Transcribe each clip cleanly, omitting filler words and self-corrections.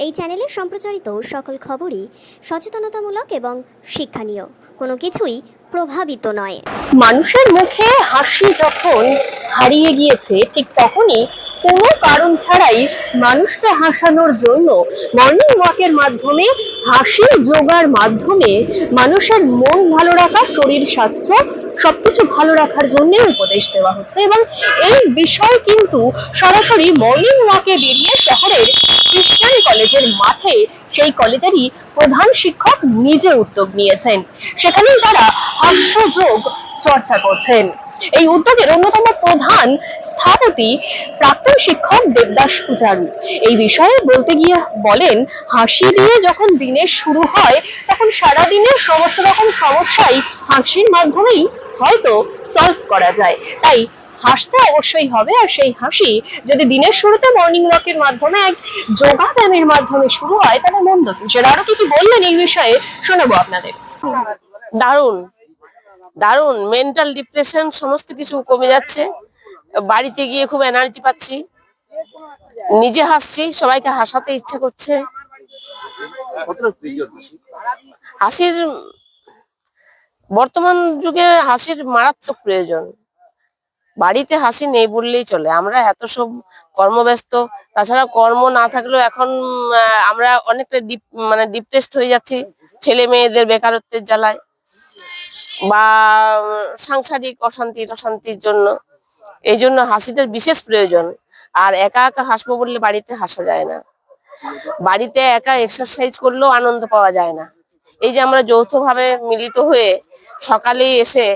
এই চ্যানেলে সম্প্রচারিত সকল খবরই সচেতনতামূলক এবং শিক্ষণীয়, কোনো কিছুই প্রভাবিত নয়। মানুষের মুখে হাসি যখন হারিয়ে গিয়েছে, ঠিক তখনই কোনো কারণ ছাড়াই মানুষকে হাসানোর জন্য মর্নিং ওয়াকের মাধ্যমে, হাসি যোগার মাধ্যমে মানুষের মন ভালো রাখা, শরীর স্বাস্থ্য সবকিছু ভালো রাখার জন্য উপদেশ দেওয়া হচ্ছে। এবং এই বিষয় কিন্তু সরাসরি মর্নিং ওয়াকে বেরিয়ে শহরের খ্রিস্টান কলেজের মাঠে, সেই কলেজেরই প্রধান শিক্ষক নিজে উদ্যোগ নিয়েছেন। সেখানেই তারা হাস্যযোগ চর্চা করছেন। এই উদ্যোগের অন্যতম প্রধান স্থপতি প্রাক্তন শিক্ষক দেবদাস পূজারী এই বিষয়ে বলতে গিয়ে বলেন, হাসি দিয়ে যখন দিনের শুরু হয় তখন সারা দিনের সমস্ত রকম সমস্যাই হাসির মাধ্যমেই হয়তো সলভ করা যায়। তাই হাসতে অবশ্যই হবে, আর সেই হাসি যদি দিনের শুরুতে মর্নিং ওয়াকের মাধ্যমে, এক যোগা ব্যায়ামের মাধ্যমে শুরু হয়, তাহলে মন্দ কি। সেটা আরো কি বললেন এই বিষয়ে শোনাবো আপনাদের। দারুণ দারুণ মেন্টাল ডিপ্রেশন সমস্ত কিছু কমে যাচ্ছে। বাড়িতে গিয়ে খুব এনার্জি পাচ্ছি, নিজে হাসছি, সবাইকে হাসাতে ইচ্ছে করছে। হাসির বর্তমান যুগে হাসির মারাত্মক প্রয়োজন। বাড়িতে হাসি নেই বললেই চলে। আমরা এত সব কর্মব্যস্ত, তাছাড়া কর্ম না থাকলেও এখন আমরা অনেকটা ডিপ্রেসড হয়ে যাচ্ছি ছেলে মেয়েদের বেকারত্বের জ্বালায় বা সাংসারিক অশান্তির জন্য। এই জন্য হাসিটার বিশেষ প্রয়োজন। আর একা একা হাসবো বললে বাড়িতে হাসা যায় না। বাড়িতে একা এক্সারসাইজ করলেও আনন্দ পাওয়া যায় না। এই যে আমরা যৌথভাবে মিলিত হয়ে সকালে এসে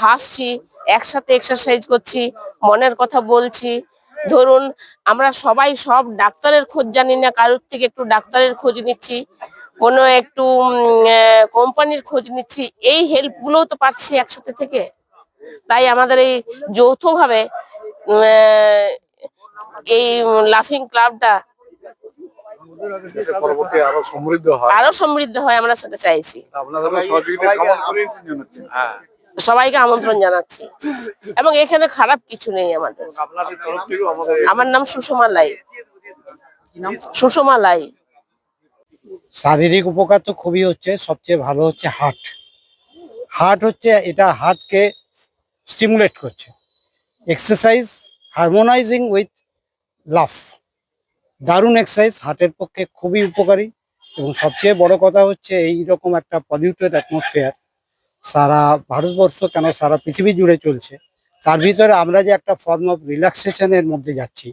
হাসছি, একসাথে এক্সারসাইজ করছি, মনের কথা বলছি। ধরুন আমরা সবাই সব ডাক্তারের খোঁজ জানি না, কারোর থেকে একটু ডাক্তারের খোঁজ নিচ্ছি, কোনো একটু কোম্পানির খোঁজ নিচ্ছি, এই হেল্প গুলোও তো পাচ্ছি একসাথে থেকে। তাই আমাদের এই যৌথভাবে এই লাফিং ক্লাবটা আরো সমৃদ্ধ হয়, আমরা সেটা চাইছি। সবাইকে আমন্ত্রণ জানাচ্ছি। এবং এখানে খারাপ কিছু নেই আমাদের। আমার নাম সুষমা লাই। সুষমা লাই। শারীরিক উপকার তো খুবই হচ্ছে, সবচেয়ে ভালো হচ্ছে হার্ট হচ্ছে, এটা হার্টকে স্টিমুলেট করছে। এক্সারসাইজ হারমোনাইজিং উইথ লাফ, দারুণ এক্সারসাইজ, হার্টের পক্ষে খুবই উপকারী। এবং সবচেয়ে বড় কথা হচ্ছে, এই রকম একটা পলিউটেড অ্যাটমসফিয়ার সারা ভারতবর্ষ কেন সারা পৃথিবী জুড়ে চলছে, তার ভিতরে আমরা যে একটা ফর্ম অফ রিল্যাক্সেশনের মধ্যে যাচ্ছি,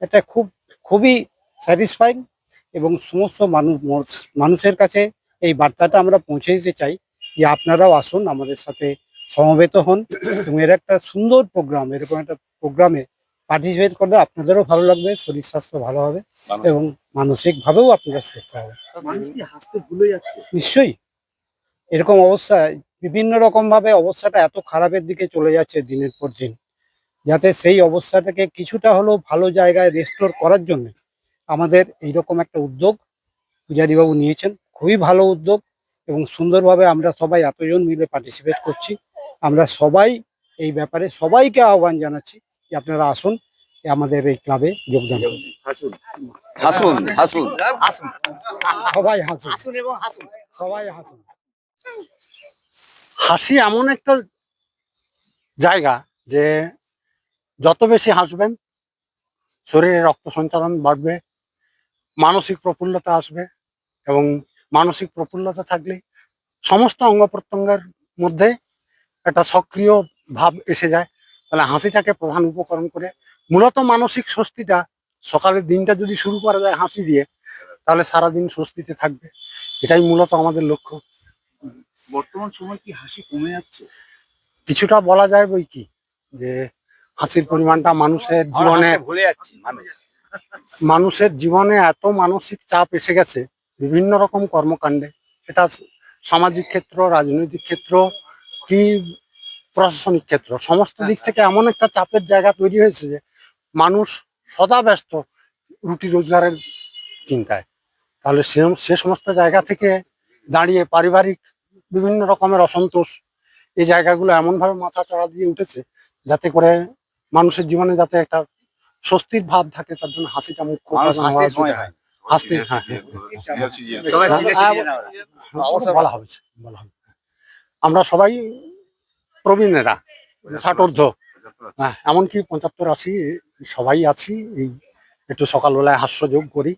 এটা খুবই স্যাটিসফাইং। এবং সমস্ত মানুষের কাছে এই বার্তাটা আমরা পৌঁছে দিতে চাই যে আপনারাও আসুন, আমাদের সাথে সমবেত হন। এবং এর একটা সুন্দর প্রোগ্রাম, এরকম একটা প্রোগ্রামে পার্টিসিপেট করলে আপনাদেরও ভালো লাগবে, শরীর স্বাস্থ্য ভালো হবে এবং মানসিকভাবেও আপনারা সুস্থ হবে। নিশ্চয়ই এরকম অবস্থায় বিভিন্ন রকম ভাবে অবস্থাটা এত খারাপের দিকে চলে যাচ্ছে দিনের পর দিন, যাতে সেই অবস্থাটাকে কিছুটা হলেও ভালো জায়গায় রেস্টোর করার জন্য আমাদের এইরকম একটা উদ্যোগ পূজারীবাবু নিয়েছেন। খুবই ভালো উদ্যোগ এবং সুন্দরভাবে আমরা সবাই এতজন মিলে পার্টিসিপেট করছি। আমরা সবাই এই ব্যাপারে সবাইকে আহ্বান জানাচ্ছি যে আপনারা আসুন, আমাদের এই ক্লাবে যোগদান করুন। সবাই হাসুন, সবাই হাসুন। হাসি এমন একটা জায়গা যে যত বেশি হাসবেন শরীরে রক্ত সঞ্চালন বাড়বে, মানসিক প্রফুল্লতা আসবে। এবং মানসিক প্রফুল্লতা থাকলে সমস্ত অঙ্গ প্রত্যঙ্গের মধ্যে একটা সক্রিয় ভাব এসে যায়। তাহলে হাসিটাকে প্রধান উপকরণ করে মূলত মানসিক স্বস্তিটা, সকালের দিনটা যদি শুরু করা যায় হাসি দিয়ে, তাহলে সারাদিন স্বস্তিতে থাকবে। এটাই মূলত আমাদের লক্ষ্য। বর্তমান সময় কি হাসি কমে যাচ্ছে? কিছুটা বলা যায় বই কি, যে হাসির পরিমাণটা মানুষের জীবনে এত মানসিক চাপ এসে গেছে বিভিন্ন রকম কর্মকাণ্ডে, এটা সামাজিক ক্ষেত্র, রাজনৈতিক ক্ষেত্র কি প্রশাসনিক ক্ষেত্র, সমস্ত দিক থেকে এমন একটা চাপের জায়গা তৈরি হয়েছে যে মানুষ সদা ব্যস্ত রুটি রোজগারের চিন্তায়। তাহলে সে সমস্ত জায়গা থেকে দাঁড়িয়ে পারিবারিক বিভিন্ন রকমের অসন্তোষ, এই জায়গাগুলো এমনভাবে মাথা চড়া দিয়ে উঠেছে যাতে করে মানুষের জীবনে যাতে একটা স্বস্তির ভাব থাকে, তার জন্য হাসিটা মুখ্য। হাসতে হ্যাঁ সবাই সিরিয়াস বলা হবে বলা হবে। আমরা সবাই প্রবীণেরা 60 হ্যাঁ, এমনকি 75-80 সবাই আছি। এই একটু সকালবেলায় হাস্যযোগ করি,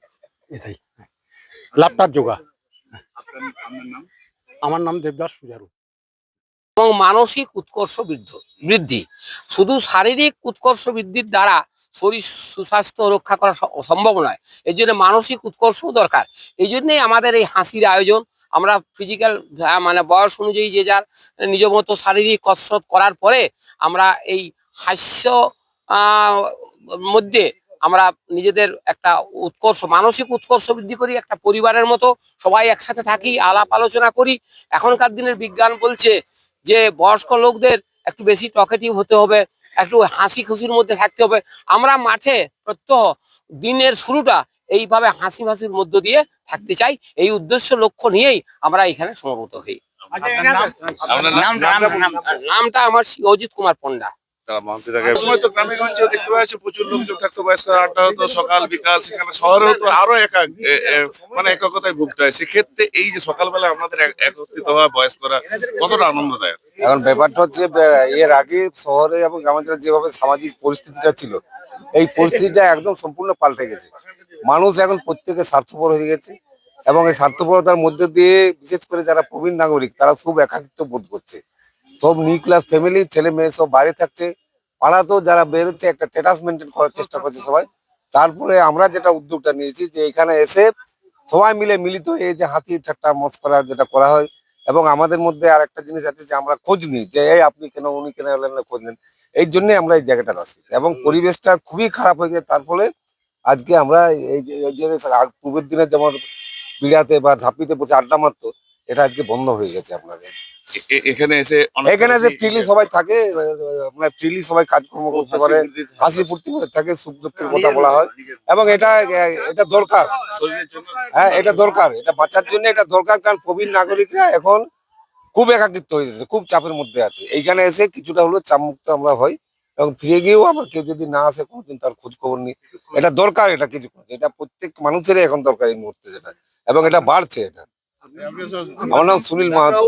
এটাই লাফটার যোগা। আপনার নাম? আমার নাম দেবদাস পূজারু। এবং মানসিক উৎকর্ষ বৃদ্ধি, শুধু শারীরিক উৎকর্ষ বৃদ্ধির দ্বারা শরীর সুস্বাস্থ্য রক্ষা করা সম্ভব নয়, এই জন্য মানসিক উৎকর্ষ দরকার। এই জন্যই আমাদের এই হাসির আয়োজন। আমরা ফিজিক্যাল মানে বয়স অনুযায়ী যে যার নিজ মতো শারীরিক কসরত করার পরে আমরা এই হাস্য মধ্যে আমরা নিজেদের একটা উৎকর্ষ, মানসিক উৎকর্ষ বৃদ্ধি করি। একটা পরিবারের মতো সবাই একসাথে থাকি, আলাপ আলোচনা করি। এখনকার দিনের বিজ্ঞান বলছে যে বয়স্ক লোকদের একটু বেশি টকেটিভ হতে হবে, একটু হাসি খুশির মধ্যে থাকতে হবে। আমরা মাঠে প্রত্যহ দিনের শুরুটা এইভাবে হাসি হাসির মধ্য দিয়ে থাকতে চাই। এই উদ্দেশ্য লক্ষ্য নিয়েই আমরা এখানে সমবেত হই। নামটা আমার অজিত কুমার পণ্ডা। সময় তো গ্রামে গঞ্জে দেখতে পাচ্ছি প্রচুর লোকজন থাকতো, বয়স্ক আড্ডা হতো সকাল বিকাল, সেখানে শহরেও তো আরো মানে একতায় ভুগতে হয়। সেক্ষেত্রে এই যে সকালবেলা আপনাদের একত্রিত হওয়া বয়স্করা কতটা আনন্দদায়ক? এখন ব্যাপারটা হচ্ছে এর আগে শহরে এবং গ্রামাঞ্চলে যেভাবে সামাজিক পরিস্থিতিটা ছিল, এই পরিস্থিতিটা একদম সম্পূর্ণ পাল্টে গেছে। মানুষ এখন প্রত্যেকে স্বার্থপর হয়ে গেছে এবং এই স্বার্থপরতার মধ্যে দিয়ে বিশেষ করে যারা প্রবীণ নাগরিক তারা খুব একাকিত্ব বোধ করছে। সব নিউক্লিয়াস ফ্যামিলি, ছেলে মেয়ে সব বাইরে থাকছে, পাড়াতেও যারা বেরোচ্ছে একটা স্ট্যাটাস মেনটেন করার চেষ্টা করছে সবাই। তারপরে আমরা যেটা উদ্যোগটা নিয়েছি যে এখানে এসে সবাই মিলে মিলিত এই যে হাসি ঠাট্টা মস্করা যেটা করা হয়। এবং আমাদের মধ্যে আর একটা জিনিস আছে যে আমরা খোঁজ নিই যে এই আপনি কেন উনি কেন এলেন না, খোঁজ নেন। এই জন্যই আমরা এই জায়গাটা আছি এবং পরিবেশটা খুবই খারাপ হয়ে গেছে। তার ফলে আজকে আমরা এই যে পূর্বের দিনে যেমন বিড়াতে বা ধাপিতে বসে আড্ডা মারতো, এটা আজকে বন্ধ হয়ে গেছে। আপনাদের এখানে এসে এখানে যে ফ্রিলি সবাই থাকে, আপনার ফ্রিলি সবাই কাজকর্ম করতে পারে, হাসি ফুর্তি থাকে, সুখ দুঃখের কথা বলা হয় এবং এটা দরকার। শরীরের জন্য হ্যাঁ, এটা দরকার, এটা বাঁচার জন্য এটা দরকার। কারণ প্রবীণ নাগরিকরা এখন খুব একাকিত্ব হয়ে যাচ্ছে, খুব চাপের মধ্যে আছে। এইখানে এসে কিছুটা হলেও চাপ মুক্ত আমরা হই এবং ফিরে গিয়েও আমরা কেউ যদি না আসে কোনোদিন তার খোঁজ খবর নিই। এটা দরকার, এটা কিছু এটা প্রত্যেক মানুষেরই এখন দরকার এই মুহূর্তে যেটা, এবং এটা বাড়ছে। এটা আমার নাম সুনীল মাহাতো।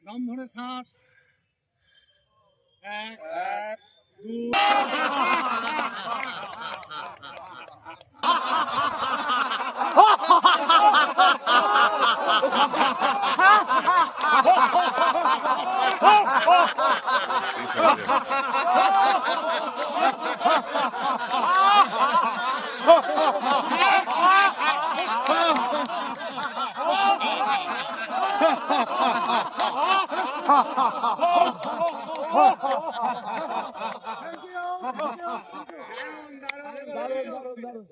দম ধরে শ্বাস, 1 2 দারুণ।